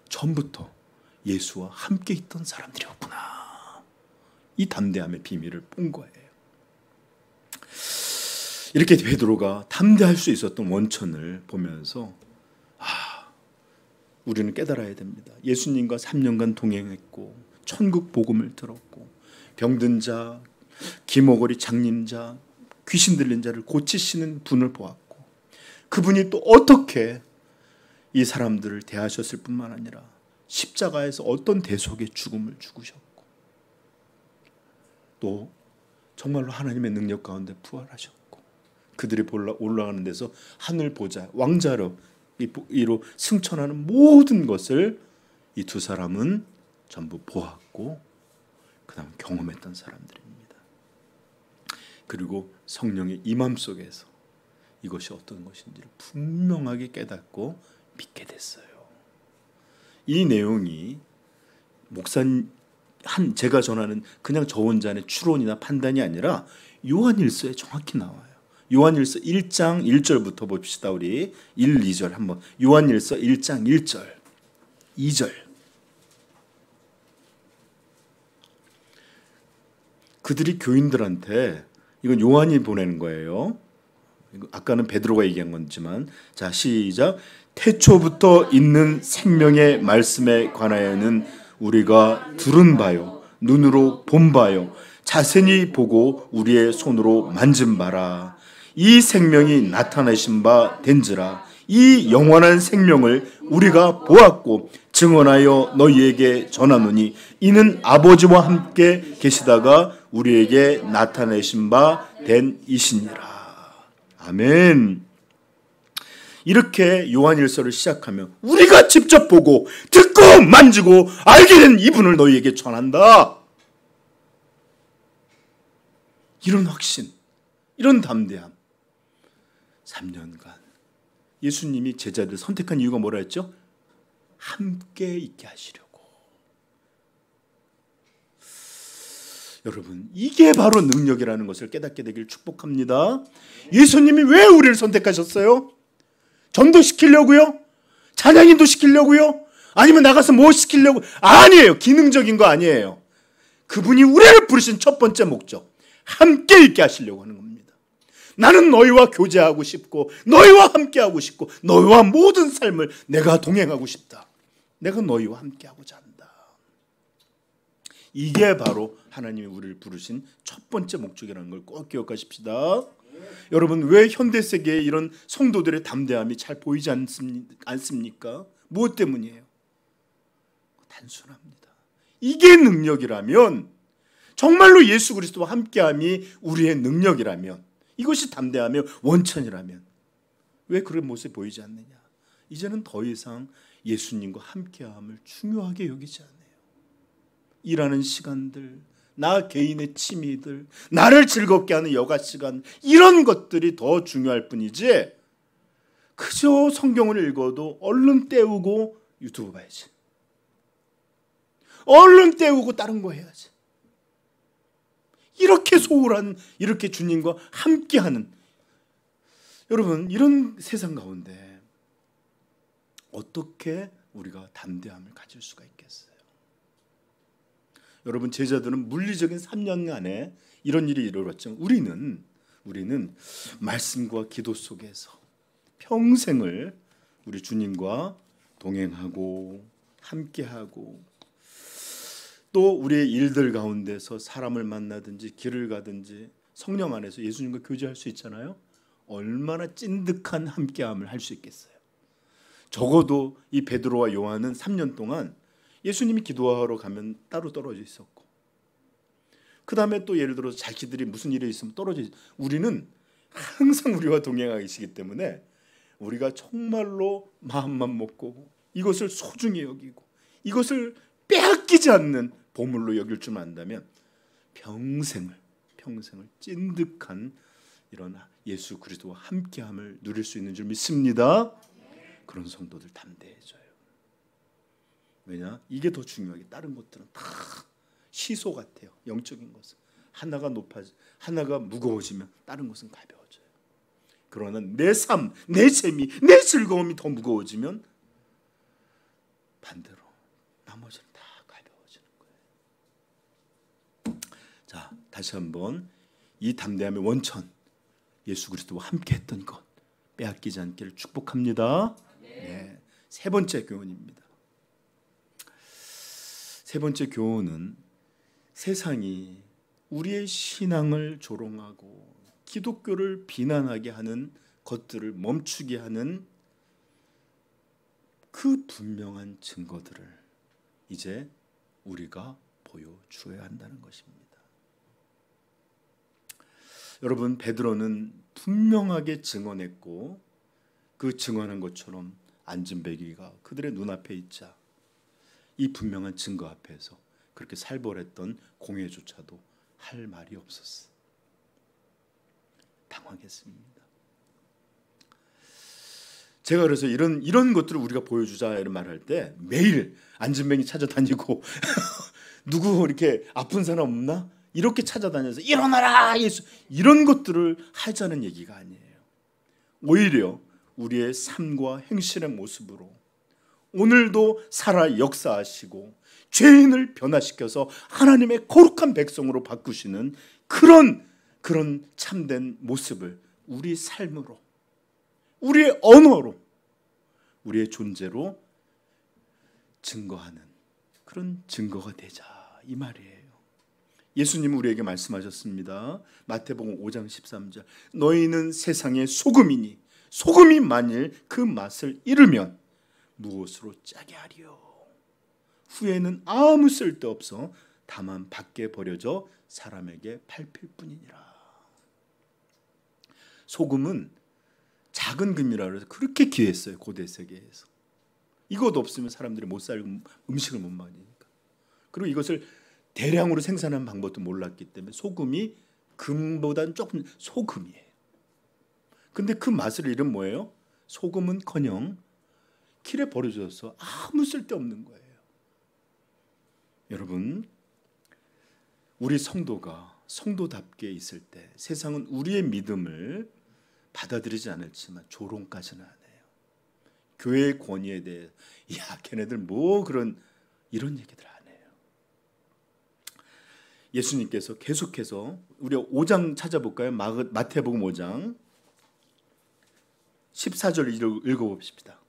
전부터 예수와 함께 있던 사람들이었구나. 이 담대함의 비밀을 본 거예요. 이렇게 베드로가 담대할 수 있었던 원천을 보면서 우리는 깨달아야 됩니다. 예수님과 3년간 동행했고 천국 복음을 들었고 병든 자, 기머거리 장님 자, 귀신 들린 자를 고치시는 분을 보았고 그분이 또 어떻게 이 사람들을 대하셨을 뿐만 아니라 십자가에서 어떤 대속의 죽음을 죽으셨고 또 정말로 하나님의 능력 가운데 부활하셨고 그들이 올라가는 데서 하늘 보좌, 왕자로 이로 승천하는 모든 것을 이 두 사람은 전부 보았고 그 다음 경험했던 사람들입니다. 그리고 성령의 임함 속에서 이것이 어떤 것인지를 분명하게 깨닫고 믿게 됐어요. 이 내용이 제가 전하는 그냥 저 혼자의 추론이나 판단이 아니라 요한일서에 정확히 나와요. 요한일서 1장 1절부터 봅시다. 우리 1, 2절 한번. 요한일서 1장 1절 2절. 그들이 교인들한테, 이건 요한이 보내는 거예요. 아까는 베드로가 얘기한 거지만, 자 시작. 태초부터 있는 생명의 말씀에 관하여는 우리가 들은 바요, 눈으로 본 바요, 자세히 보고 우리의 손으로 만진 바라. 이 생명이 나타나신 바 된지라. 이 영원한 생명을 우리가 보았고 증언하여 너희에게 전하노니 이는 아버지와 함께 계시다가 우리에게 나타내신 바 된 이시니라. 아멘. 이렇게 요한일서를 시작하며 우리가 직접 보고 듣고 만지고 알게 된 이분을 너희에게 전한다. 이런 확신, 이런 담대함. 3년간 예수님이 제자들 선택한 이유가 뭐라 했죠? 함께 있게 하시려고. 여러분, 이게 바로 능력이라는 것을 깨닫게 되길 축복합니다. 예수님이 왜 우리를 선택하셨어요? 전도시키려고요? 찬양인도 시키려고요? 아니면 나가서 뭐 시키려고? 아니에요. 기능적인 거 아니에요. 그분이 우리를 부르신 첫 번째 목적, 함께 있게 하시려고 하는 겁니다. 나는 너희와 교제하고 싶고 너희와 함께하고 싶고 너희와 모든 삶을 내가 동행하고 싶다. 내가 너희와 함께하고자 한다. 이게 바로 하나님이 우리를 부르신 첫 번째 목적이라는 걸 꼭 기억하십시다. 여러분, 왜 현대세계에 이런 성도들의 담대함이 잘 보이지 않습니까? 무엇 때문이에요? 단순합니다. 이게 능력이라면, 정말로 예수 그리스도와 함께함이 우리의 능력이라면, 이것이 담대하며 원천이라면 왜 그런 모습이 보이지 않느냐? 이제는 더 이상 예수님과 함께함을 중요하게 여기지 않아요. 일하는 시간들, 나 개인의 취미들, 나를 즐겁게 하는 여가 시간, 이런 것들이 더 중요할 뿐이지 그저 성경을 읽어도 얼른 때우고 유튜브 봐야지, 얼른 때우고 다른 거 해야지, 이렇게 소홀한, 이렇게 주님과 함께하는, 여러분, 이런 세상 가운데 어떻게 우리가 담대함을 가질 수가 있겠어요? 여러분, 제자들은 물리적인 3년간에 이런 일이 이루어졌지만 우리는 말씀과 기도 속에서 평생을 우리 주님과 동행하고 함께하고 또 우리의 일들 가운데서 사람을 만나든지 길을 가든지 성령 안에서 예수님과 교제할 수 있잖아요. 얼마나 찐득한 함께함을 할 수 있겠어요. 적어도 이 베드로와 요한은 3년 동안 예수님이 기도하러 가면 따로 떨어져 있었고, 그 다음에 또 예를 들어서 자기들이 무슨 일이 있으면 떨어져 있어요. 우리는 항상 우리와 동행하시기 때문에 우리가 정말로 마음만 먹고 이것을 소중히 여기고 이것을 빼앗기지 않는 보물로 여길 줄 안다면 평생을 찐득한 이런 예수 그리스도와 함께함을 누릴 수 있는 줄 믿습니다. 그런 성도들 담대해져요. 왜냐? 이게 더 중요하게 다른 것들은 다 시소 같아요. 영적인 것은 하나가 무거워지면 다른 것은 가벼워져요. 그러나 내 삶, 내 재미, 내 즐거움이 더 무거워지면 반대로 나머지는 다 가벼워지는 거예요. 자, 다시 한번 이 담대함의 원천, 예수 그리스도와 함께했던 것 빼앗기지 않기를 축복합니다. 네. 세 번째 교훈입니다. 세 번째 교훈은 세상이 우리의 신앙을 조롱하고 기독교를 비난하게 하는 것들을 멈추게 하는 그 분명한 증거들을 이제 우리가 보여주어야 한다는 것입니다. 여러분, 베드로는 분명하게 증언했고 그 증언한 것처럼 안진뱅이가 그들의 눈앞에 있자 이 분명한 증거 앞에서 그렇게 살벌했던 공회조차도 할 말이 없었어. 당황했습니다. 제가 그래서 이런 것들을 우리가 보여주자 이런 말할 때 매일 안진뱅이 찾아다니고 누구 이렇게 아픈 사람 없나? 이렇게 찾아다녀서 일어나라 예수, 이런 것들을 하자는 얘기가 아니에요. 오히려 우리의 삶과 행실의 모습으로 오늘도 살아 역사하시고 죄인을 변화시켜서 하나님의 거룩한 백성으로 바꾸시는 그런 참된 모습을 우리 삶으로, 우리의 언어로, 우리의 존재로 증거하는 그런 증거가 되자, 이 말이에요. 예수님은 우리에게 말씀하셨습니다. 마태복음 5장 13절, 너희는 세상의 소금이니 소금이 만일 그 맛을 잃으면 무엇으로 짜게 하리요? 후에는 아무 쓸데없어 다만 밖에 버려져 사람에게 밟힐 뿐이니라. 소금은 작은 금이라 그래서 그렇게 귀했어요. 고대 세계에서. 이것 없으면 사람들이 못 살고 음식을 못 먹으니까. 그리고 이것을 대량으로 생산하는 방법도 몰랐기 때문에 소금이 금보다는 조금 소금이에요. 근데 그 맛을 잃은 뭐예요? 소금은커녕 길에 버려져서 아무 쓸데없는 거예요. 여러분, 우리 성도가 성도답게 있을 때 세상은 우리의 믿음을 받아들이지 않을지만 조롱까지는 안 해요. 교회의 권위에 대해 야 걔네들 뭐 이런 얘기들 안 해요. 예수님께서 계속해서 우리 5장 찾아볼까요? 마태복음 5장 14절 읽어봅시다.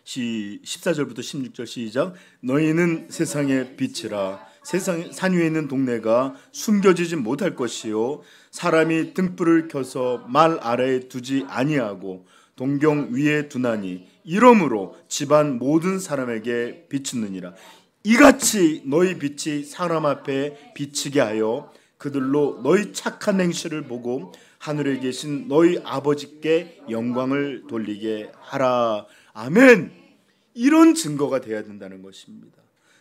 시 14절부터 16절 시작. 너희는 세상의 빛이라. 세상 산 위에 있는 동네가 숨겨지지 못할 것이요 사람이 등불을 켜서 말 아래에 두지 아니하고 동경 위에 두나니 이러므로 집안 모든 사람에게 비추느니라. 이같이 너희 빛이 사람 앞에 비치게 하여 그들로 너희 착한 행실을 보고 하늘에 계신 너희 아버지께 영광을 돌리게 하라. 아멘. 이런 증거가 되어야 된다는 것입니다.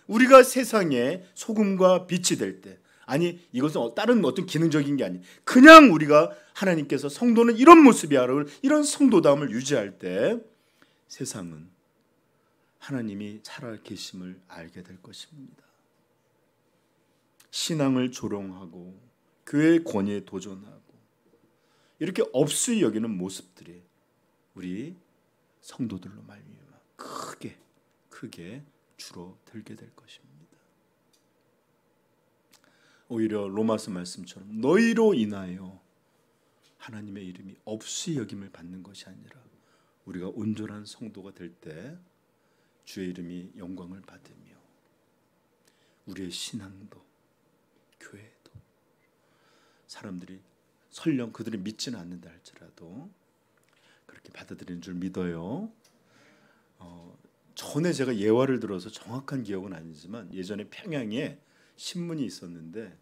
우리가 세상에 소금과 빛이 될 때, 아니 이것은 다른 어떤 기능적인 게 아니, 그냥 우리가 하나님께서 성도는 이런 모습이야라고 이런 성도다움을 유지할 때 세상은 하나님이 살아계심을 알게 될 것입니다. 신앙을 조롱하고 교회의 권위에 도전하고 이렇게 없이 여기는 모습들이 우리 성도들로 말미암아 크게 줄어들게 될 것입니다. 오히려 로마서 말씀처럼 너희로 인하여 하나님의 이름이 없이 여김을 받는 것이 아니라 우리가 온전한 성도가 될 때 주의 이름이 영광을 받으며 우리의 신앙도 교회도 사람들이 설령 그들이 믿지는 않는다 할지라도 그렇게 받아들이는 줄 믿어요. 전에 제가 예화를 들어서 정확한 기억은 아니지만 예전에 평양에 신문이 있었는데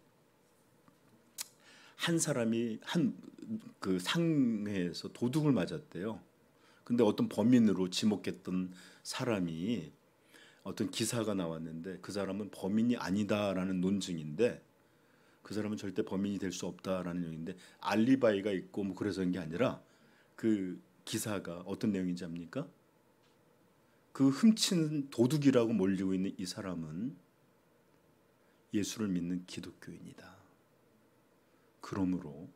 한 사람이 그 상해에서 도둑을 맞았대요. 근데 어떤 범인으로 지목했던 사람이 어떤 기사가 나왔는데 그 사람은 범인이 아니다라는 논증인데 그 사람은 절대 범인이 될 수 없다라는 내용인데 알리바이가 있고 뭐 그래서 그런 게 아니라 그 기사가 어떤 내용인지 압니까? 그 훔친 도둑이라고 몰리고 있는 이 사람은 예수를 믿는 기독교인이다. 그러므로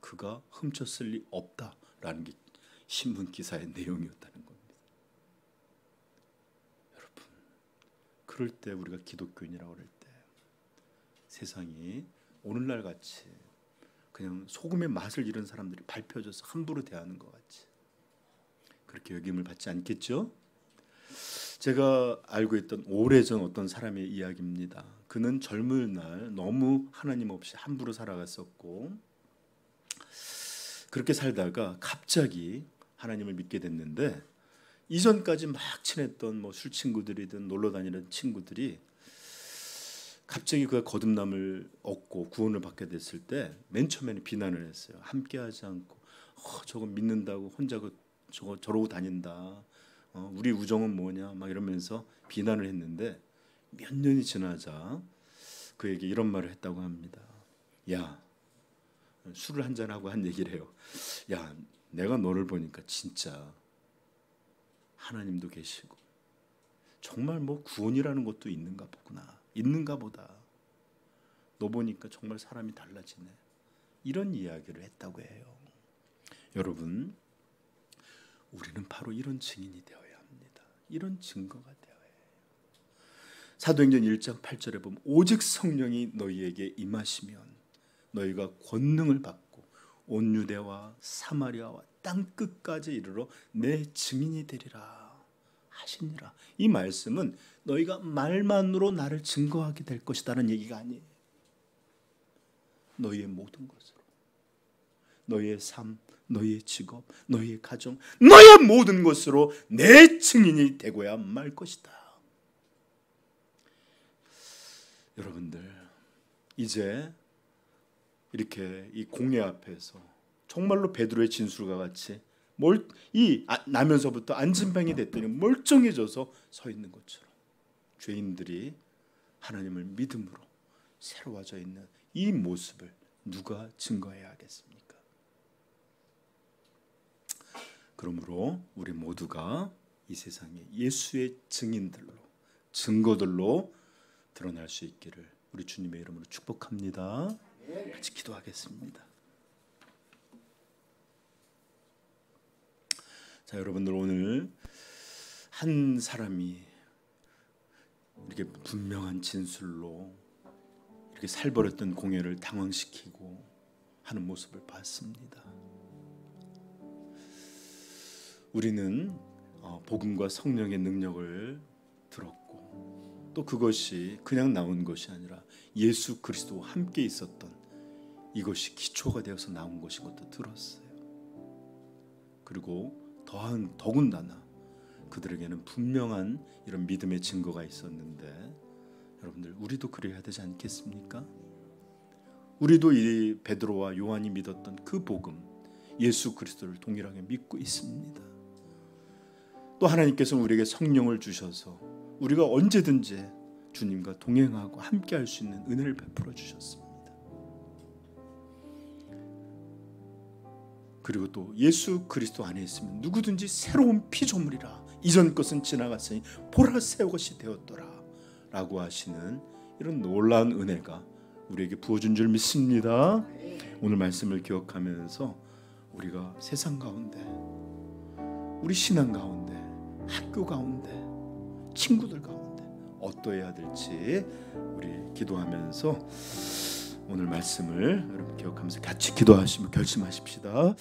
그가 훔쳤을 리 없다라는 게 신문 기사의 내용이었다는 겁니다. 여러분, 그럴 때 우리가 기독교인이라고 그럴 때 세상이 오늘날 같이 그냥 소금의 맛을 잃은 사람들이 밟혀져서 함부로 대하는 것 같이 그렇게 여김을 받지 않겠죠? 제가 알고 있던 오래전 어떤 사람의 이야기입니다. 그는 젊은 날 너무 하나님 없이 함부로 살아갔었고 그렇게 살다가 갑자기 하나님을 믿게 됐는데 이전까지 막 친했던 뭐 술 친구들이든 놀러 다니는 친구들이 갑자기 그가 거듭남을 얻고 구원을 받게 됐을 때 맨 처음에는 비난을 했어요. 함께하지 않고 저거 믿는다고 혼자 저러고 다닌다. 우리 우정은 뭐냐 막 이러면서 비난을 했는데 몇 년이 지나자 그에게 이런 말을 했다고 합니다. 야, 술을 한잔하고 한 얘기를 해요. 야, 내가 너를 보니까 진짜 하나님도 계시고 정말 뭐 구원이라는 것도 있는가 보다. 너 보니까 정말 사람이 달라지네. 이런 이야기를 했다고 해요. 여러분, 우리는 바로 이런 증인이 되어야 합니다. 이런 증거가 되어야 해요. 사도행전 1장 8절에 보면 오직 성령이 너희에게 임하시면 너희가 권능을 받고 온 유대와 사마리아와 땅 끝까지 이르러 내 증인이 되리라 하시니라. 이 말씀은 너희가 말만으로 나를 증거하게 될 것이다라는 얘기가 아니에요. 너희의 모든 것으로, 너희의 삶, 너희의 직업, 너희의 가정, 너희의 모든 것으로 내 증인이 되고야 말 것이다. 여러분들, 이제 이렇게 이 공회 앞에서 정말로 베드로의 진술과 같이 나면서부터 안진병이 됐더니 멀쩡해져서 서 있는 것처럼 죄인들이 하나님을 믿음으로 새로워져 있는 이 모습을 누가 증거해야 하겠습니까? 그러므로 우리 모두가 이 세상에 예수의 증인들로, 증거들로 드러날 수 있기를 우리 주님의 이름으로 축복합니다. 같이 기도하겠습니다. 자, 여러분들, 오늘 한 사람이 이렇게 분명한 진술로 이렇게 살벌했던 공회를 당황시키고 하는 모습을 봤습니다. 우리는 복음과 성령의 능력을 들었고 또 그것이 그냥 나온 것이 아니라 예수 그리스도와 함께 있었던 이것이 기초가 되어서 나온 것인 것도 들었어요. 그리고 더군다나 그들에게는 분명한 이런 믿음의 증거가 있었는데 여러분들, 우리도 그래야 되지 않겠습니까? 우리도 이 베드로와 요한이 믿었던 그 복음, 예수 그리스도를 동일하게 믿고 있습니다. 또 하나님께서 우리에게 성령을 주셔서 우리가 언제든지 주님과 동행하고 함께 할 수 있는 은혜를 베풀어 주셨습니다. 그리고 또 예수 그리스도 안에 있으면 누구든지 새로운 피조물이라, 이전 것은 지나갔으니 보라 새 것이 되었더라 라고 하시는 이런 놀라운 은혜가 우리에게 부어준 줄 믿습니다. 오늘 말씀을 기억하면서 우리가 세상 가운데, 우리 신앙 가운데, 학교 가운데, 친구들 가운데 어떠해야 될지 우리 기도하면서 오늘 말씀을 여러분 기억하면서 같이 기도하시며 결심하십시다.